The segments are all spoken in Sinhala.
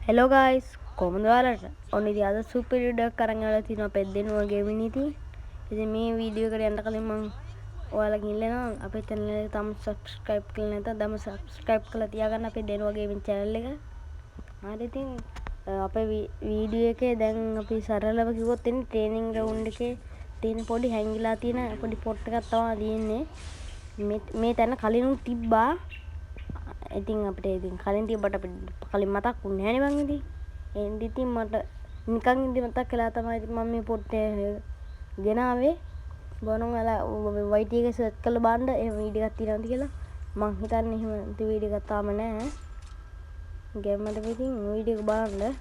හෙලෝ ගයිස් කොහොමද ඔයාලට? ඔන්න ඉතින් අද සුපර් වීඩියෝ එකක් අරන් ආලා තිනවා පෙද්දෙනුව ගේමින් ඉතින්. ඉතින් මේ වීඩියෝ එකට යන්න කලින් මම ඔයාලගෙන් ඉල්ලනවා අපේ channel එක තාම subscribe කරලා නැත්නම් දැන්ම subscribe කරලා තියාගන්න අපේ දෙනුව ගේමින් channel එක. හරි ඉතින් අපේ වීඩියෝ එකේ දැන් අපි සරලව කිව්වොත් එන්නේ training ground එකේ තියෙන පොඩි හැංගිලා තියෙන පොඩි පොට් එකක් තමයි තියෙන්නේ. මේ තැන කලිනුත් තිබ්බා. ඉතින් අපිට ඉතින් කලින් තිබ්බට අපිට කලින් මතක් වුණේ නැහැ නේ මං ඉතින්. එහෙනම් ඉතින් මට නිකන් ඉඳි මතක් කළා තමයි ඉතින් මම මේ පොට්ටේ ගෙනාවේ. බොනෝ ඔයාලා YT එක සර්ච් කරලා බලන්න එහෙම වීඩියෝ එකක් තියෙනවද කියලා. මං හිතන්නේ එහෙම වීඩියෝ එකක් තාම නැහැ. ගැම්මට ඉතින් වීඩියෝ එක බලන්න.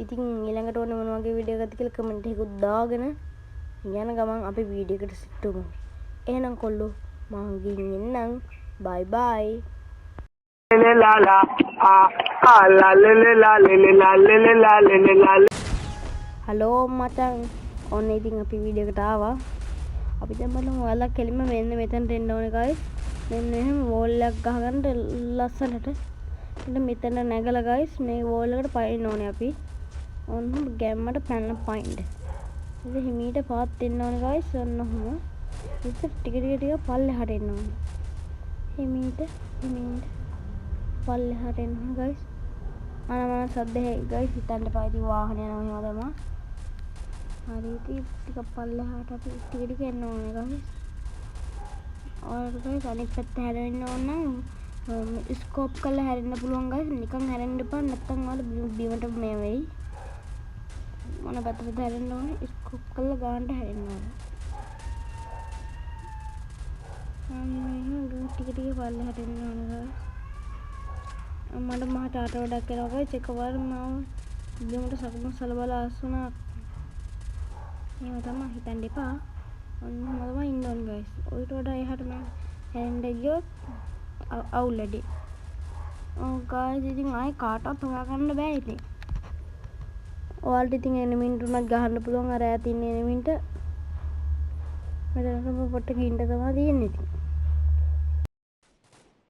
ඉතින් ඊළඟට ඕනේ මොන වගේ වීඩියෝ එකක්ද කියලා කමෙන්ට් එකකුත් දාගෙන යන ගමන් අපි වීඩියෝ එකට සිටුමු. එහෙනම් කොල්ලෝ මං ගිහින් එන්නම්. Bye bye. Le la la la le la le la le la. Hello මචං ඔන්න ඉතින් අපි වීඩියෝ එකට ආවා. අපි දැන් බලමු ඔයාලා කෙලින්ම මෙන්න මෙතනට එන්න ඕනේ guys. මෙන්න එහෙම වෝල් එකක් ගහගන්න ලස්සනට. ඉතින් මෙතන නැගලා guys මේ වෝල් එකට පයින්න ඕනේ අපි. ඔන්න ගැම්මට පැනලා පයින්න. ඉතින් හිමීට පාත් දෙන්න ඕනේ guys. ඔන්න ඔහොම. ඉතින් ටික ටික පල්ලෙහාට එන්න ඕනේ. හිමීට පල්ලෙහාට එන්න guys. අනමන සද්ද guys හිතන්න එපා ඉතින් වාහන යනවා එහෙම තමයි. හරි ඉතින් ටික පල්ලෙහාට අපි ටික එන්න ඕනේ guys. ඔයාලට guys අනිත් පැත්ත හැරෙන්න ඕන නම් ස්කෝප් කරලා හැරෙන්න පුළුවන් guys. නිකන් හැරෙන්න එපා නැත්නම් ඔයාලා බිමට මේ වෙයි. මොන පැත්තටද හැරෙන්න ඕනේ? ස්කෝප් කරලා ගානට හැරෙන්න ඕනේ. ටික පල්ලෙහාට එන්න ඕනේ guys. මට මහ ටාට වඩක් කරනවා guys. එකවර මම බිමට සකුණු සලබලා ආසුණා. එහෙම තමයි හිතන්න එපා. ඔන්න මම ඉන්න ඕනේ guys. ඔයිට වඩා එහාට මම හැරෙන්න ගියොත් අවුල් වැඩි. ඔව් guys ඉතින් ආයේ කාටවත් හොයාගන්න බෑ ඉතින්. ඔයාලට ඉතින් එනිමින්ට උනත් ගහන්න පුළුවන් අර ඈත ඉන්න එනිමින්ට. මෙතන තමයි පොට්ට ගින්න තමයි තියෙන්නේ ඉතින්.